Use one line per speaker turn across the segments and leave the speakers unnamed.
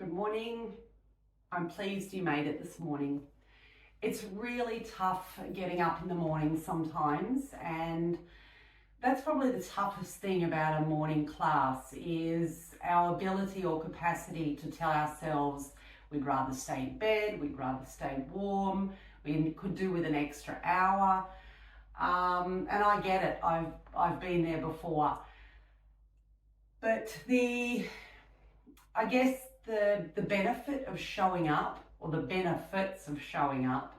Good morning. I'm pleased you made it this morning. It's really tough getting up in the morning sometimes, and that's probably the toughest thing about a morning class is our ability or capacity to tell ourselves we'd rather stay in bed, we'd rather stay warm, we could do with an extra hour. And I get it. I've been there before. But I guess the benefit of showing up, or the benefits of showing up,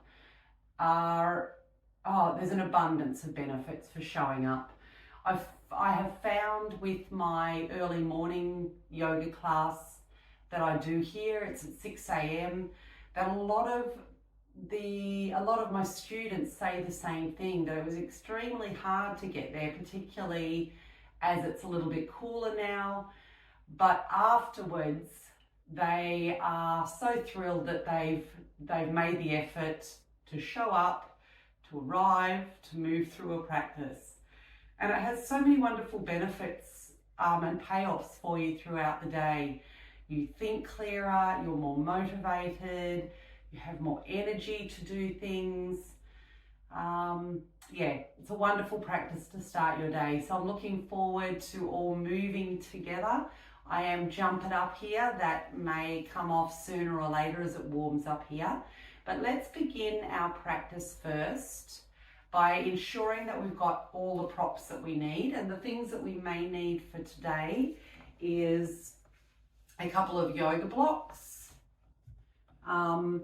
are there's an abundance of benefits for showing up. I have found with my early morning yoga class that I do here, it's at 6 a.m., that a lot of my students say the same thing, that it was extremely hard to get there, particularly as it's a little bit cooler now. But afterwards, they are so thrilled that they've made the effort to show up, to arrive, to move through a practice. And it has so many wonderful benefits and payoffs for you throughout the day. You think clearer, you're more motivated, you have more energy to do things. It's a wonderful practice to start your day. So I'm looking forward to all moving together. I am jumping up here. That may come off sooner or later as it warms up here. But let's begin our practice first by ensuring that we've got all the props that we need. And the things that we may need for today is a couple of yoga blocks, a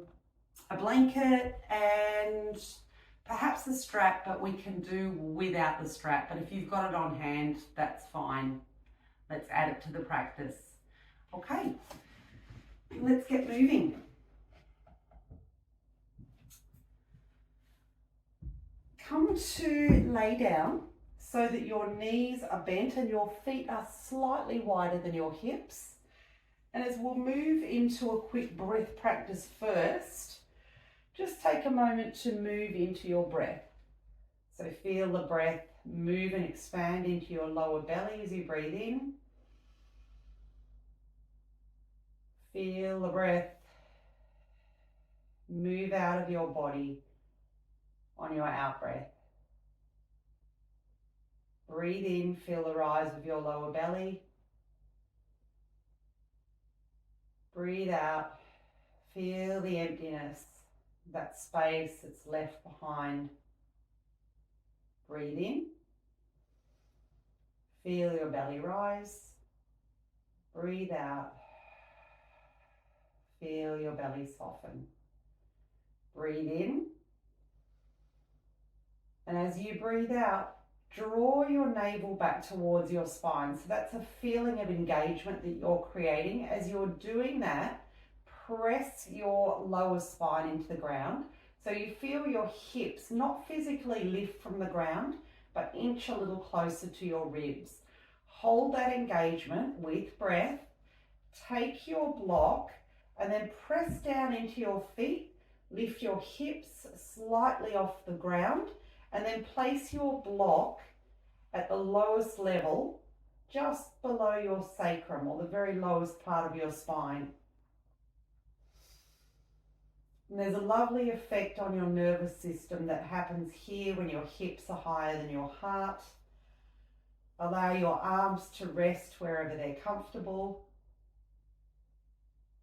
blanket, and perhaps a strap, but we can do without the strap. But if you've got it on hand, that's fine. Let's add it to the practice. Okay, let's get moving. Come to lay down so that your knees are bent and your feet are slightly wider than your hips. And as we'll move into a quick breath practice first, just take a moment to move into your breath. So feel the breath move and expand into your lower belly as you breathe in. Feel the breath move out of your body on your out breath. Breathe in, feel the rise of your lower belly. Breathe out, feel the emptiness, that space that's left behind. Breathe in, feel your belly rise. Breathe out, feel your belly soften. Breathe in, and as you breathe out, draw your navel back towards your spine. So that's a feeling of engagement that you're creating. As you're doing that, press your lower spine into the ground. So you feel your hips not physically lift from the ground, but inch a little closer to your ribs. Hold that engagement with breath. Take your block and then press down into your feet. Lift your hips slightly off the ground and then place your block at the lowest level, just below your sacrum, or the very lowest part of your spine. And there's a lovely effect on your nervous system that happens here when your hips are higher than your heart. Allow your arms to rest wherever they're comfortable.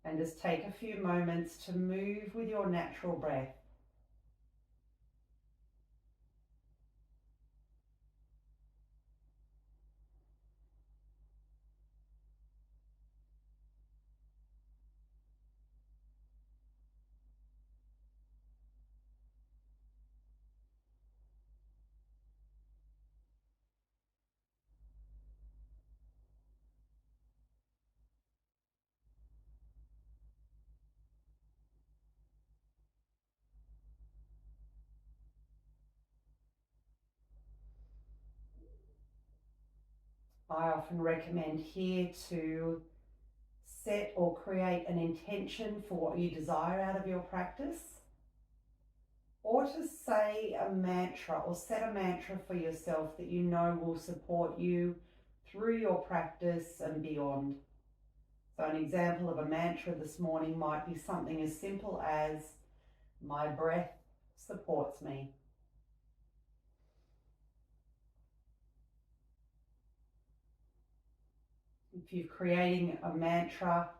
And just take a few moments to move with your natural breath. I often recommend here to set or create an intention for what you desire out of your practice, or to say a mantra or set a mantra for yourself that you know will support you through your practice and beyond. So an example of a mantra this morning might be something as simple as, my breath supports me. If you're creating a mantra,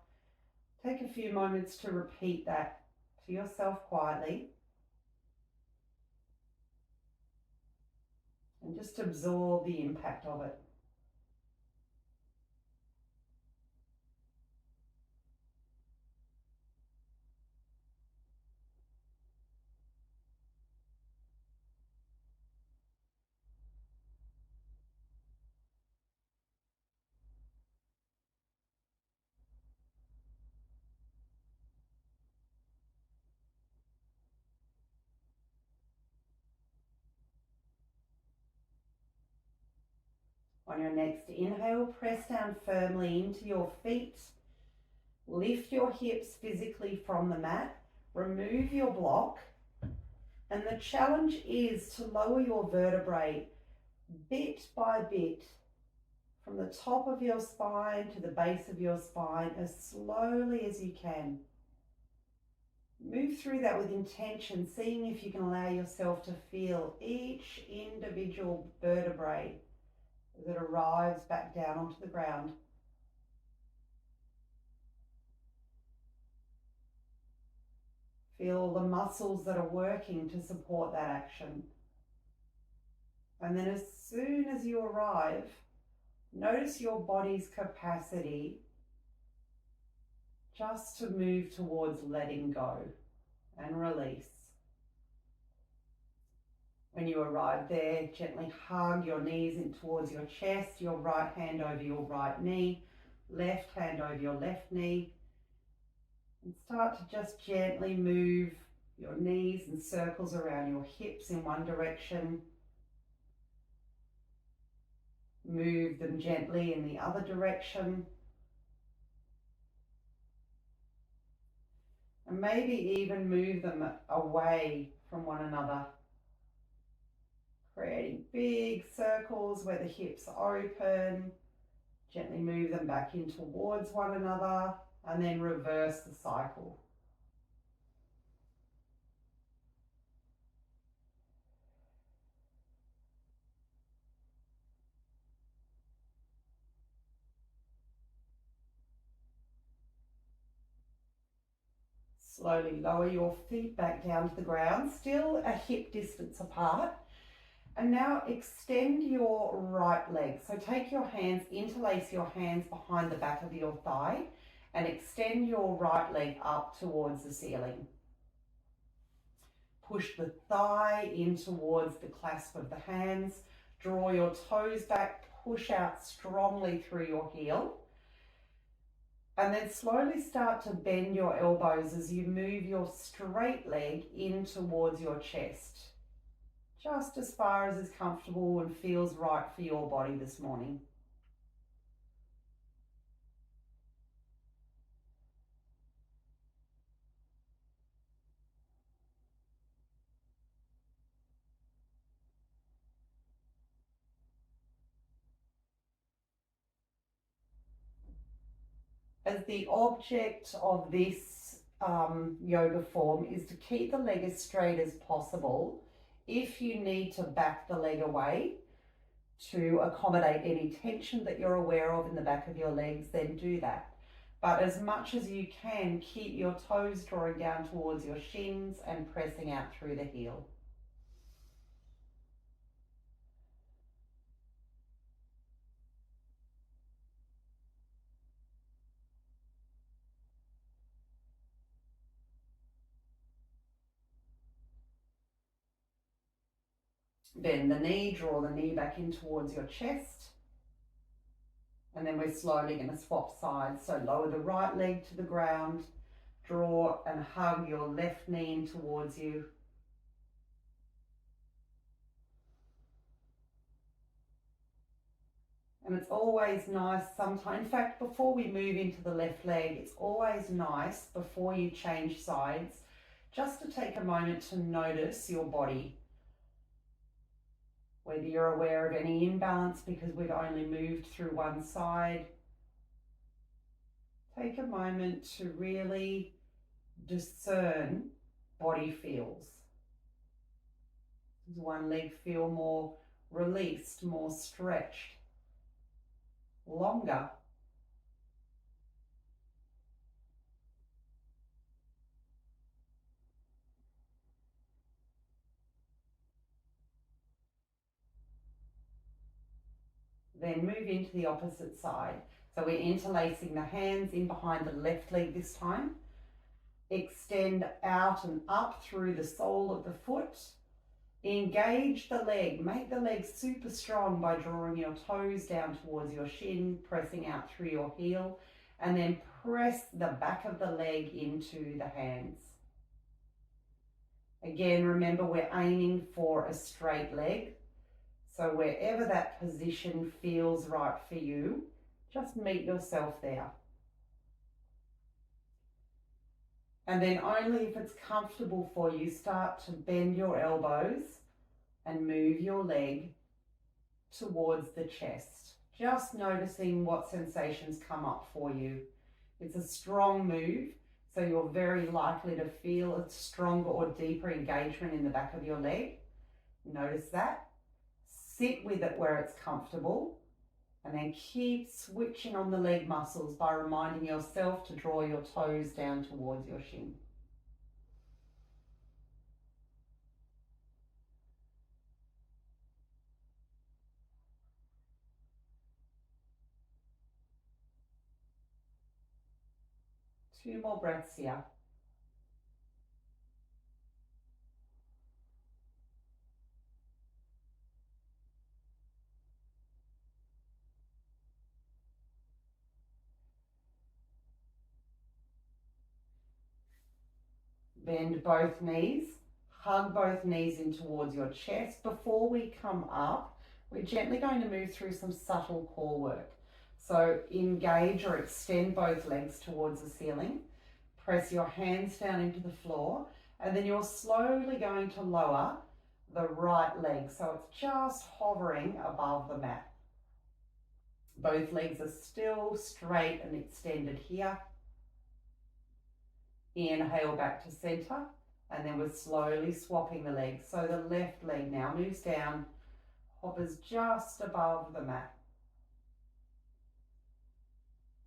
take a few moments to repeat that to yourself quietly and just absorb the impact of it. On your next inhale, press down firmly into your feet. Lift your hips physically from the mat. Remove your block. And the challenge is to lower your vertebrae bit by bit from the top of your spine to the base of your spine as slowly as you can. Move through that with intention, seeing if you can allow yourself to feel each individual vertebrae as it arrives back down onto the ground. Feel the muscles that are working to support that action. And then as soon as you arrive, notice your body's capacity just to move towards letting go and release. When you arrive there, gently hug your knees in towards your chest, your right hand over your right knee, left hand over your left knee, and start to just gently move your knees in circles around your hips in one direction. Move them gently in the other direction. And maybe even move them away from one another, creating big circles where the hips open. Gently move them back in towards one another and then reverse the cycle. Slowly lower your feet back down to the ground, still a hip distance apart. And now extend your right leg. So take your hands, interlace your hands behind the back of your thigh and extend your right leg up towards the ceiling. Push the thigh in towards the clasp of the hands. Draw your toes back, push out strongly through your heel. And then slowly start to bend your elbows as you move your straight leg in towards your chest. Just as far as is comfortable and feels right for your body this morning. As the object of this yoga form is to keep the leg as straight as possible. If you need to back the leg away to accommodate any tension that you're aware of in the back of your legs, then do that. But as much as you can, keep your toes drawing down towards your shins and pressing out through the heel. Bend the knee, draw the knee back in towards your chest. And then we're slowly going to swap sides. So lower the right leg to the ground, draw and hug your left knee in towards you. And it's always nice sometimes, in fact, before we move into the left leg, it's always nice before you change sides, just to take a moment to notice your body. Whether you're aware of any imbalance because we've only moved through one side. take a moment to really discern body feels. Does one leg feel more released, more stretched, longer? Then move into the opposite side. So we're interlacing the hands in behind the left leg this time. Extend out and up through the sole of the foot. Engage the leg. Make the leg super strong by drawing your toes down towards your shin, pressing out through your heel, and then press the back of the leg into the hands. Again, remember we're aiming for a straight leg. So wherever that position feels right for you, just meet yourself there. And then only if it's comfortable for you, start to bend your elbows and move your leg towards the chest. Just noticing what sensations come up for you. It's a strong move, so you're very likely to feel a stronger or deeper engagement in the back of your leg. Notice that. Sit with it where it's comfortable, and then keep switching on the leg muscles by reminding yourself to draw your toes down towards your shin. Two more breaths here. Bend both knees, hug both knees in towards your chest. Before we come up, we're gently going to move through some subtle core work. So engage or extend both legs towards the ceiling. Press your hands down into the floor, and then you're slowly going to lower the right leg. So it's just hovering above the mat. Both legs are still straight and extended here. Inhale back to center, and then we're slowly swapping the legs. So the left leg now moves down, hovers just above the mat.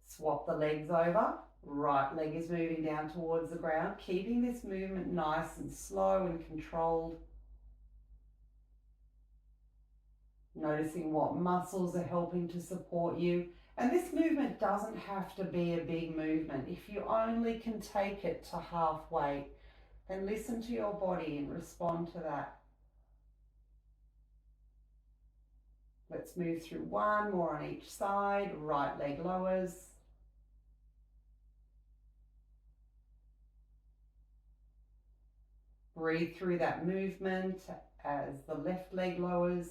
Swap the legs over. Right leg is moving down towards the ground, keeping this movement nice and slow and controlled. Noticing what muscles are helping to support you. And this movement doesn't have to be a big movement. If you only can take it to halfway, then listen to your body and respond to that. Let's move through one more on each side. Right leg lowers. Breathe through that movement as the left leg lowers.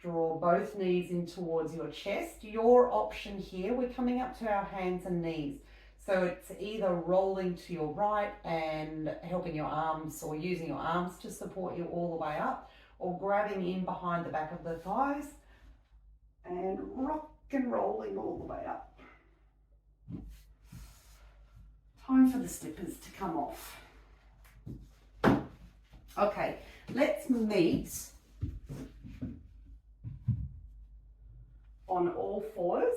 Draw both knees in towards your chest. Your option here, we're coming up to our hands and knees. So it's either rolling to your right and helping your arms or using your arms to support you all the way up, or grabbing in behind the back of the thighs and rock and rolling all the way up. Time for the slippers to come off. Okay, let's meet on all fours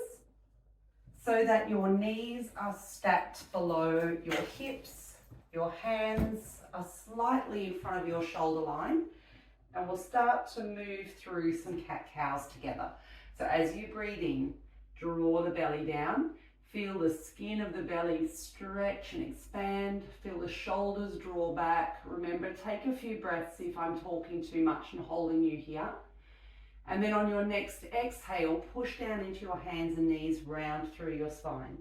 so that your knees are stacked below your hips, your hands are slightly in front of your shoulder line, and we'll start to move through some cat-cows together. So as you breathe in, draw the belly down, feel the skin of the belly stretch and expand, feel the shoulders draw back. Remember, take a few breaths if I'm talking too much and holding you here. And then on your next exhale, push down into your hands and knees, round through your spine.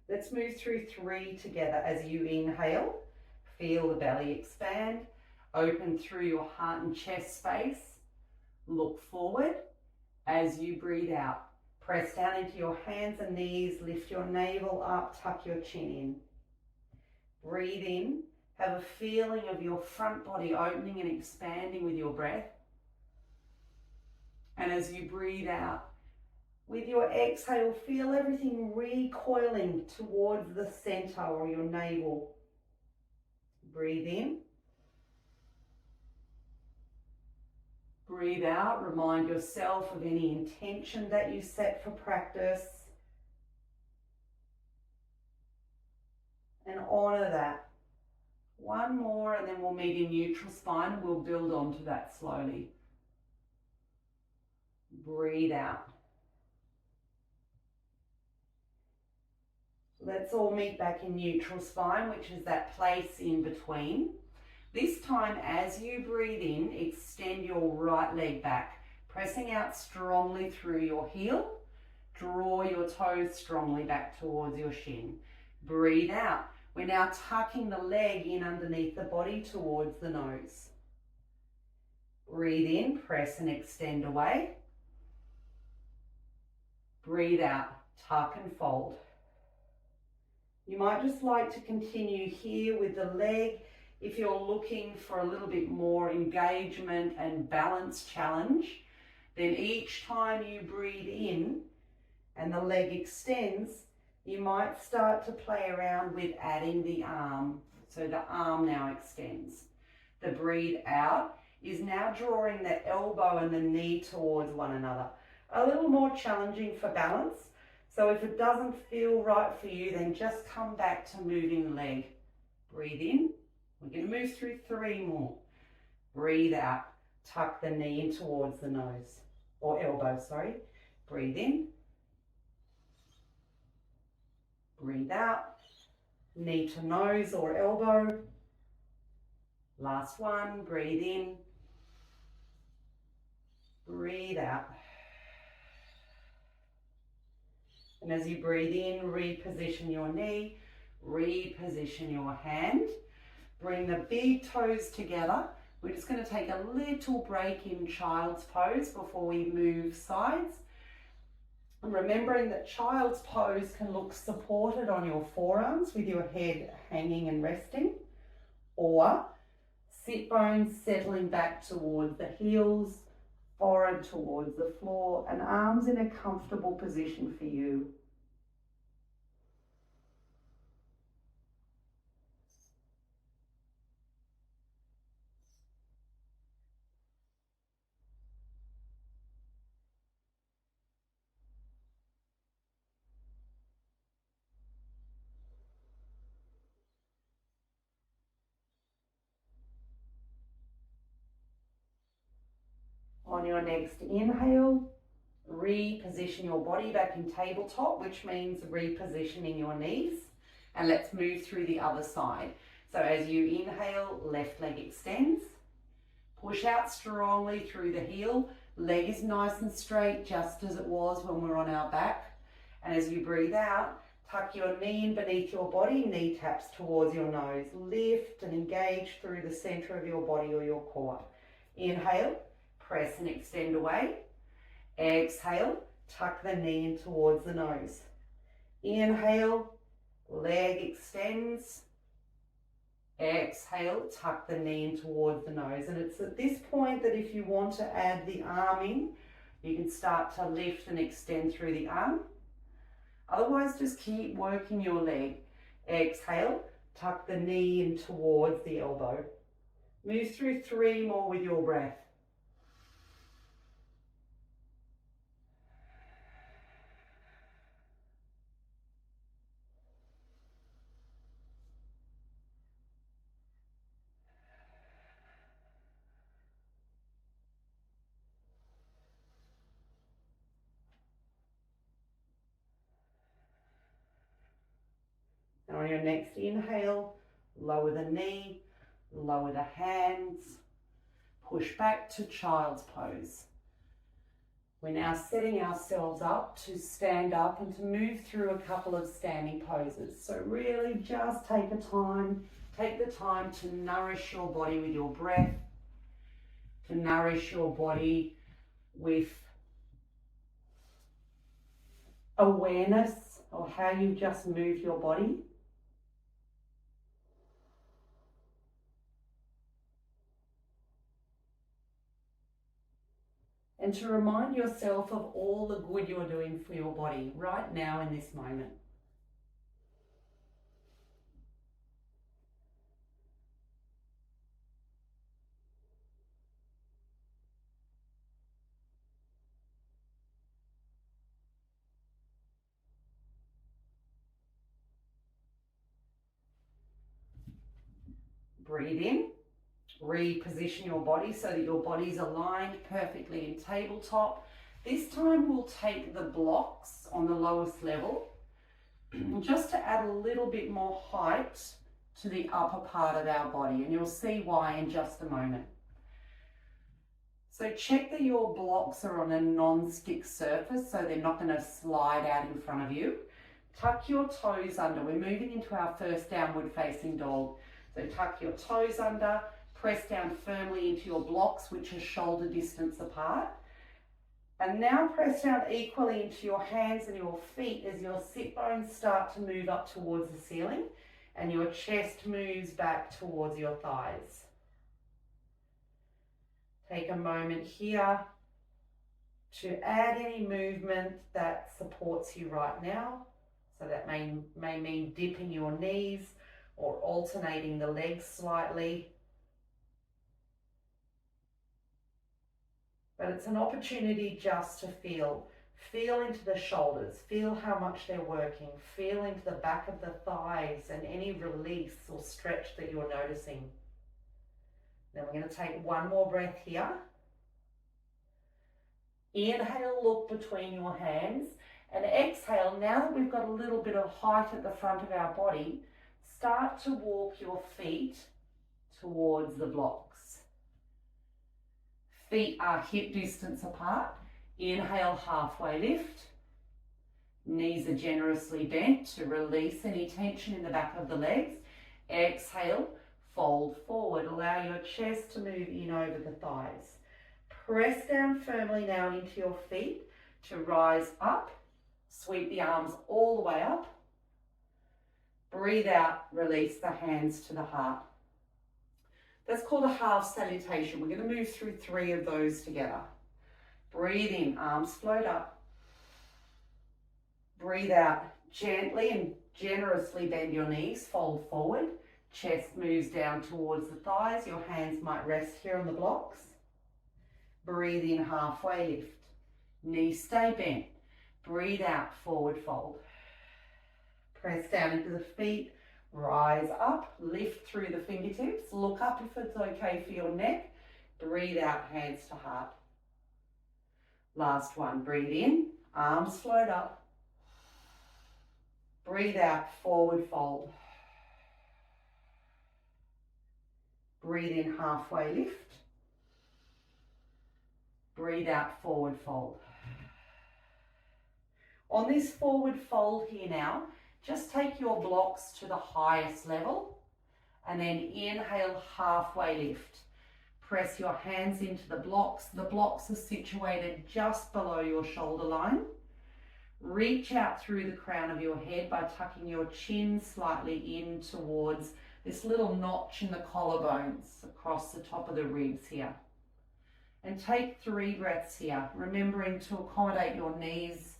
Let's move through 3 together. As you inhale, feel the belly expand, open through your heart and chest space, look forward. As you breathe out, press down into your hands and knees, lift your navel up, tuck your chin in. Breathe in Have a feeling of your front body opening and expanding with your breath. And as you breathe out, with your exhale, feel everything recoiling towards the center or your navel. Breathe in. Breathe out. Remind yourself of any intention that you set for practice. And honor that. One more and then we'll meet in neutral spine and we'll build onto that slowly. Breathe out. Let's all meet back in neutral spine, which is that place in between. This time, as you breathe in, extend your right leg back, pressing out strongly through your heel. Draw your toes strongly back towards your shin. Breathe out. We're now tucking the leg in underneath the body towards the nose. Breathe in, press and extend away. Breathe out, tuck and fold. You might just like to continue here with the leg. If you're looking for a little bit more engagement and balance challenge, then each time you breathe in and the leg extends, you might start to play around with adding the arm. So the arm now extends. The breathe out is now drawing the elbow and the knee towards one another. A little more challenging for balance. So if it doesn't feel right for you, then just come back to moving the leg. Breathe in. We're going to move through 3 more. Breathe out. Tuck the knee in towards the nose, or elbow, sorry. Breathe in. Breathe out. Knee to nose or elbow. Last one. Breathe in. Breathe out. And as you breathe in, reposition your knee, reposition your hand. Bring the big toes together. We're just going to take a little break in child's pose before we move sides. And remembering that child's pose can look supported on your forearms with your head hanging and resting, or sit bones settling back towards the heels, forehead towards the floor, and arms in a comfortable position for you. On your next inhale, reposition your body back in tabletop, which means repositioning your knees. And let's move through the other side. So as you inhale, left leg extends. Push out strongly through the heel. Leg is nice and straight, just as it was when we're on our back. And as you breathe out, tuck your knee in beneath your body, knee taps towards your nose. Lift and engage through the center of your body or your core. Inhale. Press and extend away. Exhale, tuck the knee in towards the nose. Inhale, leg extends. Exhale, tuck the knee in towards the nose. And it's at this point that if you want to add the arm in, you can start to lift and extend through the arm. Otherwise, just keep working your leg. Exhale, tuck the knee in towards the elbow. Move through 3 more with your breath. And on your next inhale, lower the knee, lower the hands, push back to child's pose. We're now setting ourselves up to stand up and to move through a couple of standing poses. So really just take the time to nourish your body with your breath, to nourish your body with awareness of how you just moved your body. and to remind yourself of all the good you're doing for your body right now in this moment. Breathe in, reposition your body so that your body's aligned perfectly in tabletop. This time we'll take the blocks on the lowest level just to add a little bit more height to the upper part of our body, and you'll see why in just a moment. So check that your blocks are on a non-stick surface so they're not going to slide out in front of you. Tuck your toes under. We're moving into our first downward facing dog. So tuck your toes under, press down firmly into your blocks, which are shoulder distance apart. And now press down equally into your hands and your feet as your sit bones start to move up towards the ceiling and your chest moves back towards your thighs. Take a moment here to add any movement that supports you right now. So that may mean dipping your knees or alternating the legs slightly. But it's an opportunity just to feel. Feel into the shoulders, feel how much they're working, feel into the back of the thighs and any release or stretch that you're noticing. Then we're going to take one more breath here. Inhale, look between your hands, and exhale. Now that we've got a little bit of height at the front of our body, start to walk your feet towards the blocks. Feet are hip distance apart. Inhale, halfway lift. Knees are generously bent to release any tension in the back of the legs. Exhale, fold forward. Allow your chest to move in over the thighs. Press down firmly now into your feet to rise up. Sweep the arms all the way up. Breathe out, release the hands to the heart. That's called a half salutation. We're going to move through 3 of those together. Breathe in, arms float up. Breathe out, gently and generously bend your knees, fold forward. Chest moves down towards the thighs. Your hands might rest here on the blocks. Breathe in, halfway lift. Knees stay bent. Breathe out, forward fold. Press down into the feet. Rise up, lift through the fingertips. Look up if it's okay for your neck. Breathe out, hands to heart. Last one, breathe in, arms float up. Breathe out, forward fold. Breathe in, halfway lift. Breathe out, forward fold. On this forward fold here now, just take your blocks to the highest level and then inhale, halfway lift. Press your hands into the blocks. The blocks are situated just below your shoulder line. Reach out through the crown of your head by tucking your chin slightly in towards this little notch in the collarbones across the top of the ribs here. And take 3 breaths here, remembering to accommodate your knees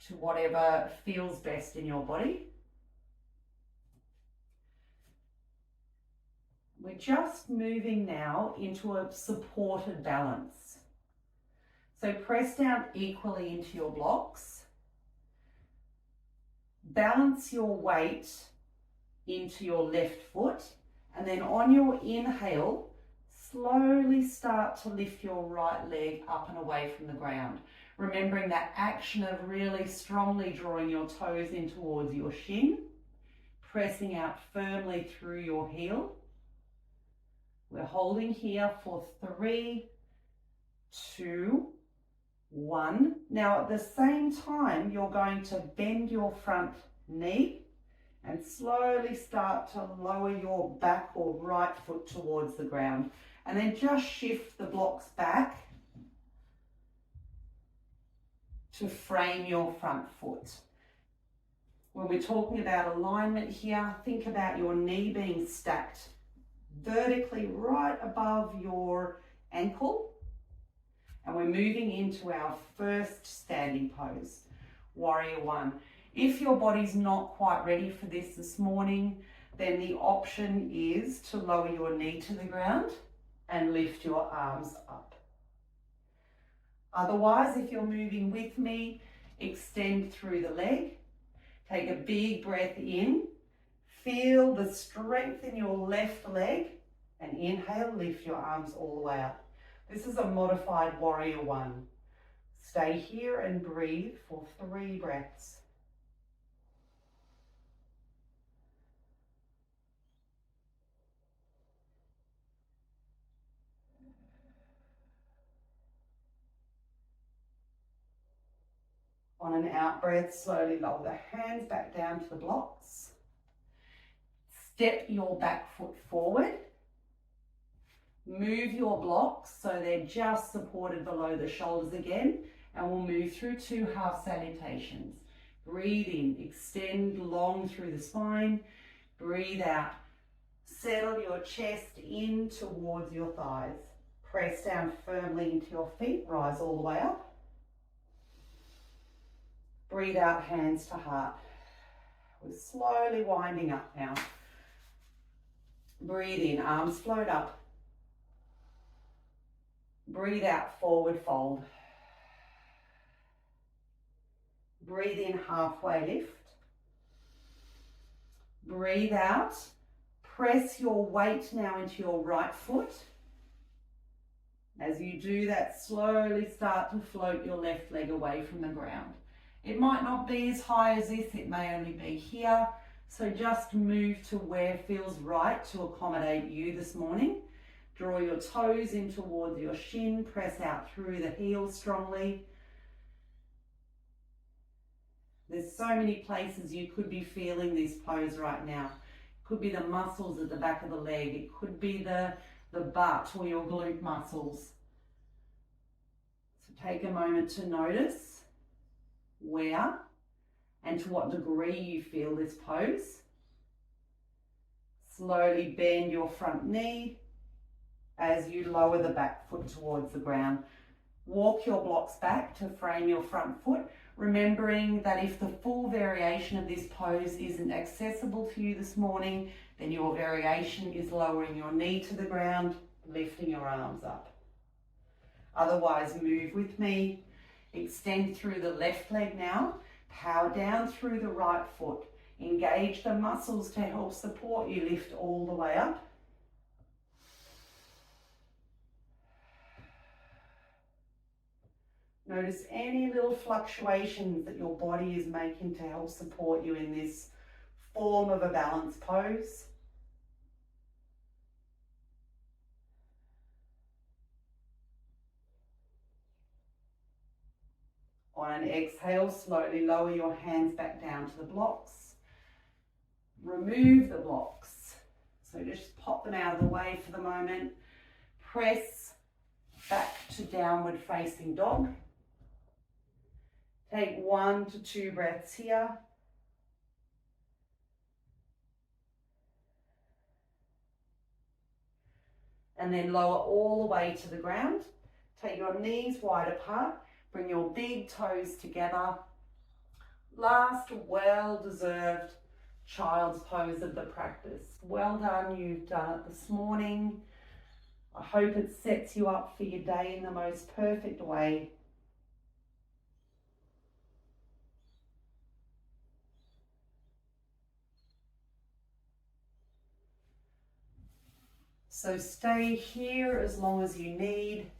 to whatever feels best in your body. We're just moving now into a supported balance. So press down equally into your blocks. Balance your weight into your left foot, and then on your inhale, slowly start to lift your right leg up and away from the ground. Remembering that action of really strongly drawing your toes in towards your shin, pressing out firmly through your heel. We're holding here for 3, 2, 1. Now at the same time, you're going to bend your front knee and slowly start to lower your back or right foot towards the ground. And then just shift the blocks back to frame your front foot. When we're talking about alignment here, think about your knee being stacked vertically right above your ankle, And we're moving into our first standing pose, Warrior One. If your body's not quite ready for this morning, then the option is to lower your knee to the ground and lift your arms up. Otherwise, if you're moving with me, extend through the leg. Take a big breath in. Feel the strength in your left leg and inhale, lift your arms all the way up. This is a modified Warrior One. Stay here and breathe for 3 breaths. On an out breath, slowly lower the hands back down to the blocks. Step your back foot forward. Move your blocks so they're just supported below the shoulders again, and we'll move through 2 half salutations. Breathe in, extend long through the spine. Breathe out. Settle your chest in towards your thighs. Press down firmly into your feet, rise all the way up. Breathe out, hands to heart. We're slowly winding up now. Breathe in, arms float up. Breathe out, forward fold. Breathe in, halfway lift. Breathe out. Press your weight now into your right foot. As you do that, slowly start to float your left leg away from the ground. It might not be as high as this, it may only be here. So just move to where feels right to accommodate you this morning. Draw your toes in towards your shin, press out through the heels strongly. There's so many places you could be feeling this pose right now. It could be the muscles at the back of the leg. It could be the butt or your glute muscles. So take a moment to notice where and to what degree you feel this pose. Slowly bend your front knee as you lower the back foot towards the ground. Walk your blocks back to frame your front foot, remembering that if the full variation of this pose isn't accessible to you this morning, then your variation is lowering your knee to the ground, lifting your arms up. Otherwise, move with me. Extend through the left leg now. Power down through the right foot. Engage the muscles to help support you lift all the way up. Notice any little fluctuations that your body is making to help support you in this form of a balanced pose. On an exhale, slowly lower your hands back down to the blocks. Remove the blocks. So just pop them out of the way for the moment. Press back to downward facing dog. Take 1 to 2 breaths here. And then lower all the way to the ground. Take your knees wide apart. Bring your big toes together. Last well-deserved child's pose of the practice. Well done, you've done it this morning. I hope it sets you up for your day in the most perfect way. So stay here as long as you need.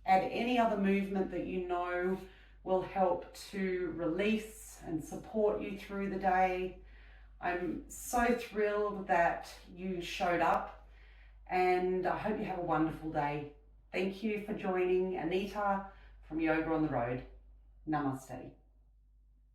Add any other movement that you know will help to release and support you through the day. I'm so thrilled that you showed up, and I hope you have a wonderful day. Thank you for joining Anita from Yoga on the Road. Namaste.